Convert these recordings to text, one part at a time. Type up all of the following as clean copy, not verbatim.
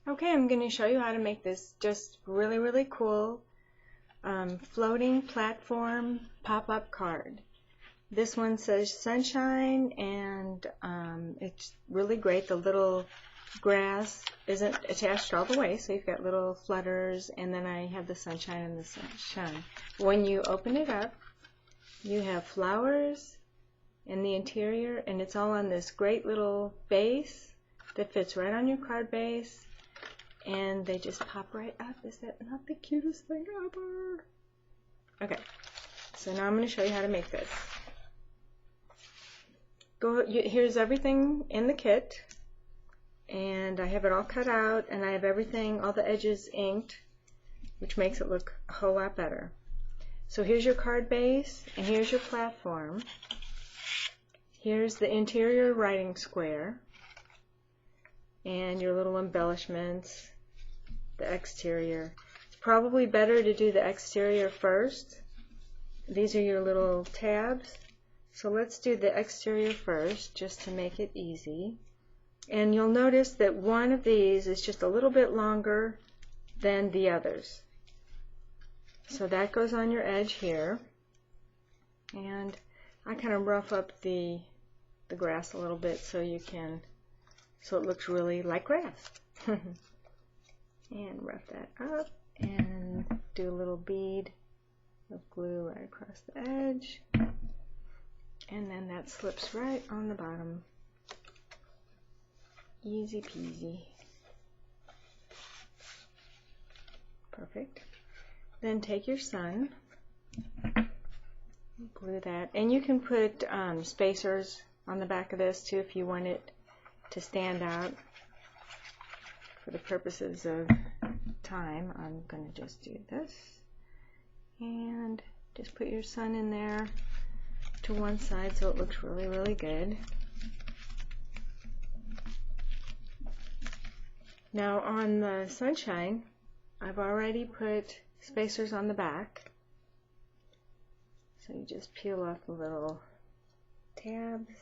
Okay, I'm going to show you how to make this just really cool floating platform pop-up card. This one says sunshine, and it's really great. The little grass isn't attached all the way, so you've got little flutters, and then I have the sunshine and the sunshine. When you open it up, you have flowers in the interior, and it's all on this great little base that fits right on your card base. And they just pop right up. Is that not the cutest thing ever? Okay, so now I'm going to show you how to make this. Here's everything in the kit, and I have it all cut out, and I have everything, all the edges inked, which makes it look a whole lot better. So here's your card base, and here's your platform. Here's the interior writing square, and your little embellishments, the exterior. It's probably better to do the exterior first. These are your little tabs. So let's do the exterior first, just to make it easy. And you'll notice that one of these is just a little bit longer than the others. So that goes on your edge here. And I kind of rough up the grass a little bit so it looks really like grass. And rough that up and do a little bead of glue right across the edge, and then that slips right on the bottom. Easy peasy. Perfect. Then take your sun, glue that, and you can put spacers on the back of this too if you want it to stand out. For the purposes of time, I'm going to just do this, and just put your sun in there to one side so it looks really good. Now on the sunshine, I've already put spacers on the back, so you just peel off the little tabs.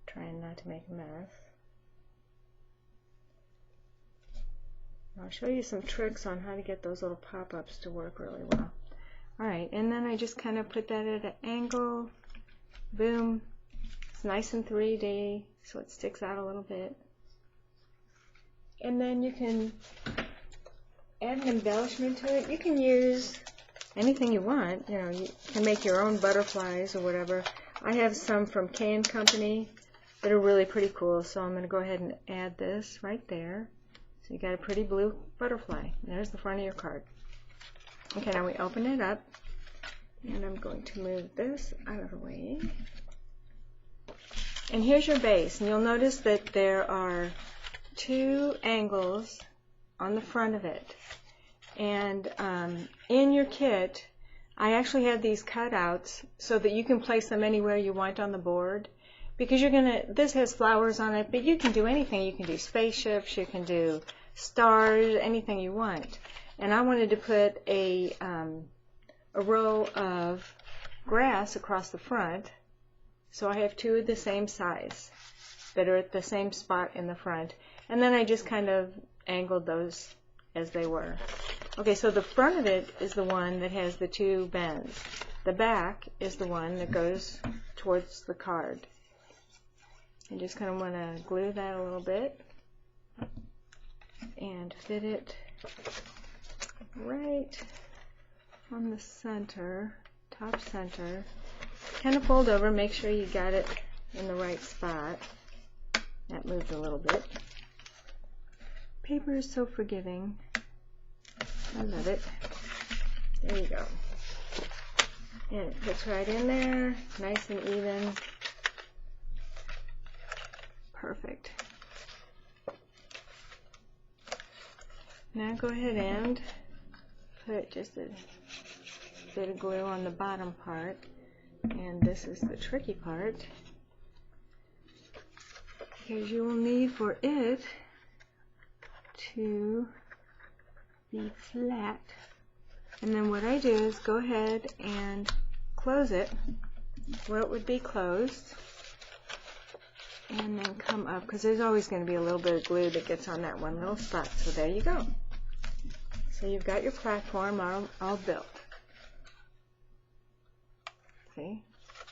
Trying not to make a mess. I'll show you some tricks on how to get those little pop-ups to work really well. Alright, and then I just kind of put that at an angle. Boom. It's nice and 3D, so it sticks out a little bit. And then you can add an embellishment to it. You can use anything you want. You know, you can make your own butterflies or whatever. I have some from K & Company that are really pretty cool, so I'm going to go ahead and add this right there. So you got a pretty blue butterfly. There's the front of your card. Okay, now we open it up, and I'm going to move this out of the way. And here's your base, and you'll notice that there are two angles on the front of it. And in your kit, I actually had these cutouts so that you can place them anywhere you want on the board. Because this has flowers on it, but you can do anything. You can do spaceships, you can do stars, anything you want. And I wanted to put a row of grass across the front, so I have two of the same size that are at the same spot in the front. And then I just kind of angled those as they were. Okay, so the front of it is the one that has the two bends. The back is the one that goes towards the card. You just kind of want to glue that a little bit and fit it right on the center, top center. Kind of fold over, make sure you got it in the right spot. That moved a little bit. Paper is so forgiving. I love it. There you go. And it fits right in there, nice and even. Perfect. Now go ahead and put just a bit of glue on the bottom part, and this is the tricky part, because you will need for it to be flat. And then what I do is go ahead and close it where it would be closed, and then come up, because there's always going to be a little bit of glue that gets on that one little spot. So there you go. So you've got your platform all built. See?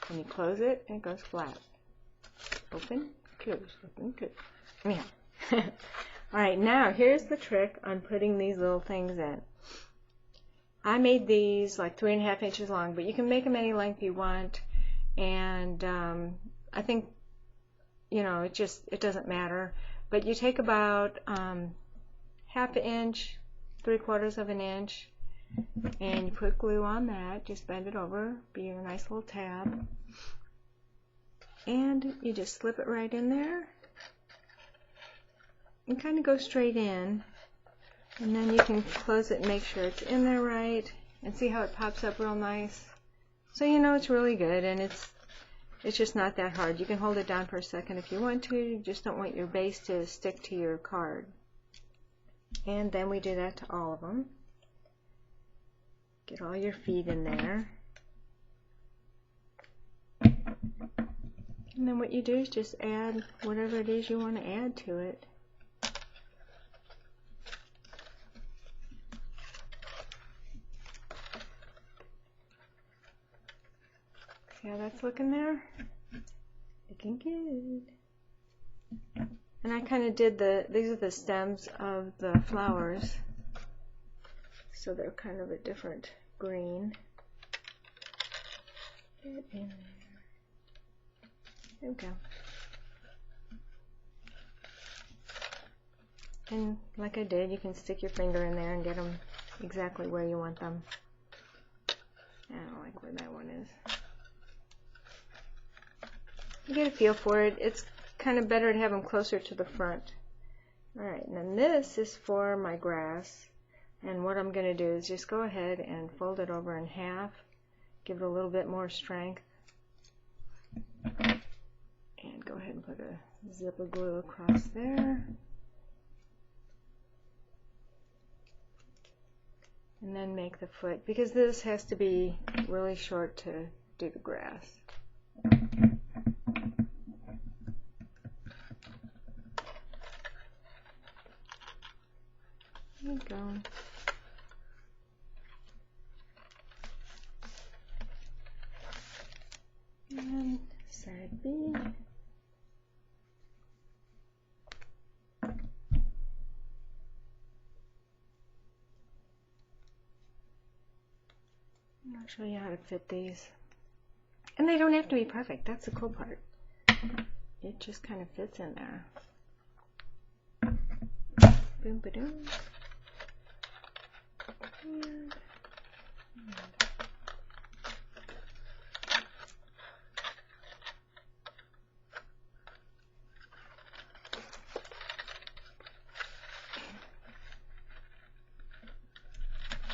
When you close it, it goes flat. Open, close, open, close. Anyhow. Alright, now here's the trick on putting these little things in. I made these like 3.5 inches long, but you can make them any length you want. And I think, you know, it doesn't matter. But you take about 1/2 inch, 3/4 of an inch, and you put glue on that. Just bend it over, be a nice little tab. And you just slip it right in there. And kind of go straight in. And then you can close it and make sure it's in there right. And see how it pops up real nice. So you know it's really good, and it's just not that hard. You can hold it down for a second if you want to. You just don't want your base to stick to your card. And then we do that to all of them. Get all your feet in there. And then what you do is just add whatever it is you want to add to it. See how that's looking there? Looking good. And I kind of did these are the stems of the flowers. So they're kind of a different green. Get in there. There we go. And like I did, you can stick your finger in there and get them exactly where you want them. I don't like where that one is. You get a feel for it. It's kind of better to have them closer to the front. Alright, and then this is for my grass. And what I'm going to do is just go ahead and fold it over in half. Give it a little bit more strength. And go ahead and put a zip of glue across there. And then make the foot, because this has to be really short to do the grass. There you go. And side B. I'll show you how to fit these. And they don't have to be perfect. That's the cool part. It just kind of fits in there. Boom, ba-doom.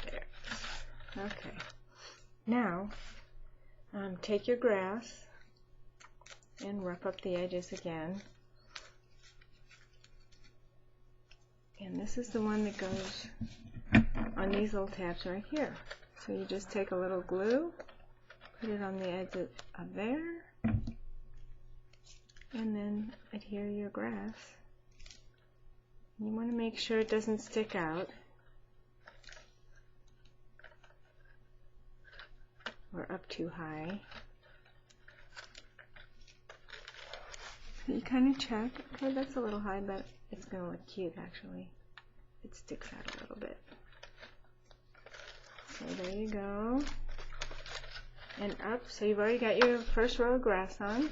There. Okay. Now, take your grass and rough up the edges again. And this is the one that goes on these little tabs right here. So you just take a little glue, put it on the edge of there, and then adhere your grass. You want to make sure it doesn't stick out or up too high. So you kind of check. Okay, that's a little high, but it's going to look cute actually. It sticks out a little bit. So there you go. And up. So you've already got your first row of grass on.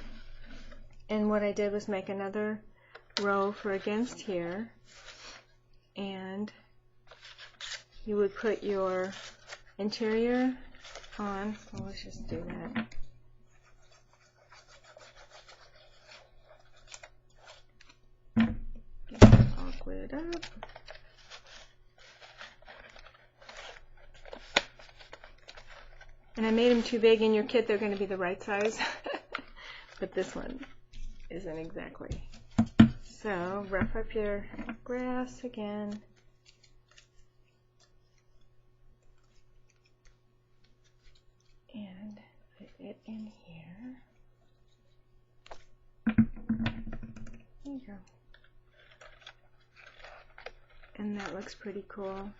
And what I did was make another row for against here. And you would put your interior on. Well, let's just do that. Get that all glued up. And I made them too big. In your kit they're going to be the right size. But this one isn't exactly. So rough up your grass again. And fit it in here. That looks pretty cool.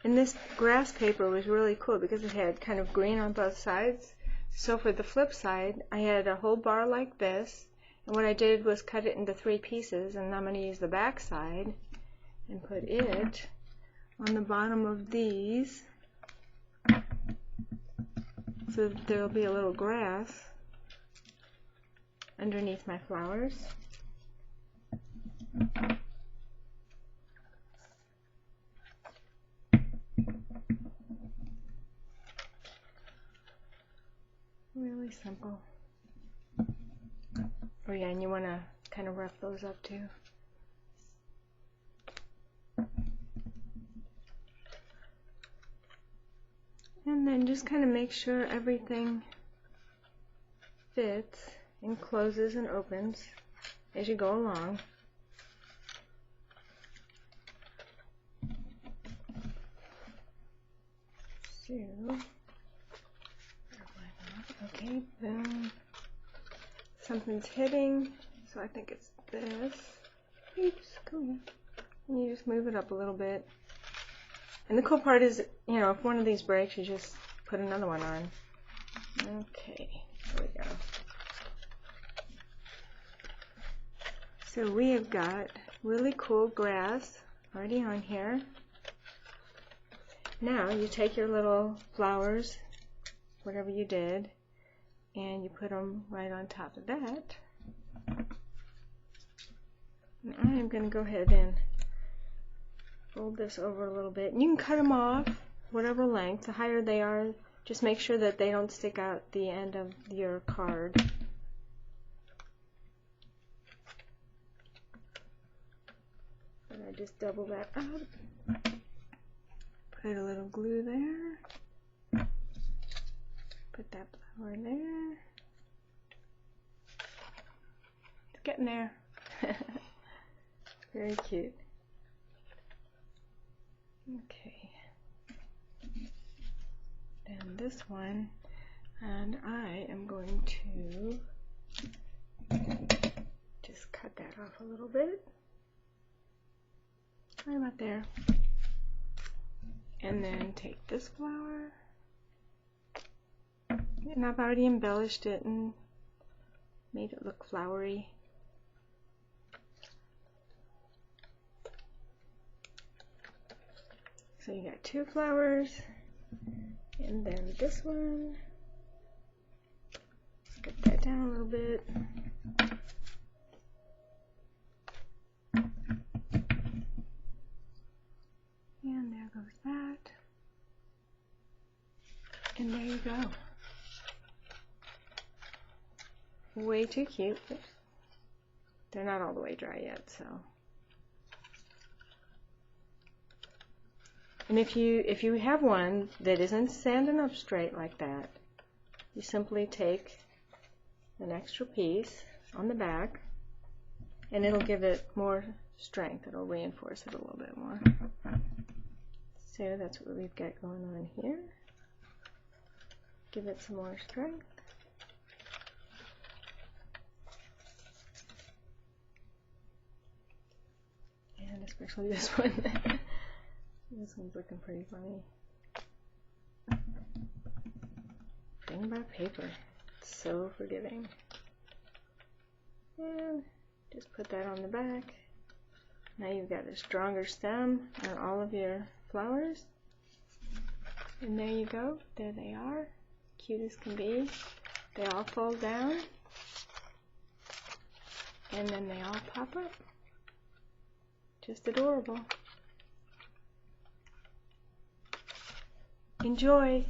And this grass paper was really cool because it had kind of green on both sides. So for the flip side, I had a whole bar like this, and what I did was cut it into 3 pieces, and I'm going to use the back side and put it on the bottom of these, so there'll be a little grass underneath my flowers. Really simple. Oh yeah, and you want to kind of rough those up too. And then just kind of make sure everything fits and closes and opens as you go along. So, okay, boom. Something's hitting, so I think it's this. Oops, come on. You just move it up a little bit. And the cool part is, you know, if one of these breaks, you just put another one on. Okay, there we go. So we have got really cool grass already on here. Now you take your little flowers, whatever you did, and you put them right on top of that. And I am going to go ahead and fold this over a little bit. And you can cut them off whatever length. The higher they are, just make sure that they don't stick out the end of your card. And I just double that up. Put a little glue there. Put that flower there. It's getting there. Very cute. Okay. And this one, and I am going to just cut that off a little bit. Right about there. And then take this flower, and I've already embellished it and made it look flowery. So you got 2 flowers, and then this one, let's get that down a little bit. And there goes that. And there you go. Way too cute. They're not all the way dry yet, so. And if you have one that isn't standing up straight like that, you simply take an extra piece on the back, and it'll give it more strength. It'll reinforce it a little bit more. So that's what we've got going on here. Give it some more strength. And especially this one. This one's looking pretty funny. Thing about paper. It's so forgiving. And just put that on the back. Now you've got a stronger stem on all of your flowers. And there you go. There they are. Cute as can be. They all fold down. And then they all pop up. Just adorable. Enjoy!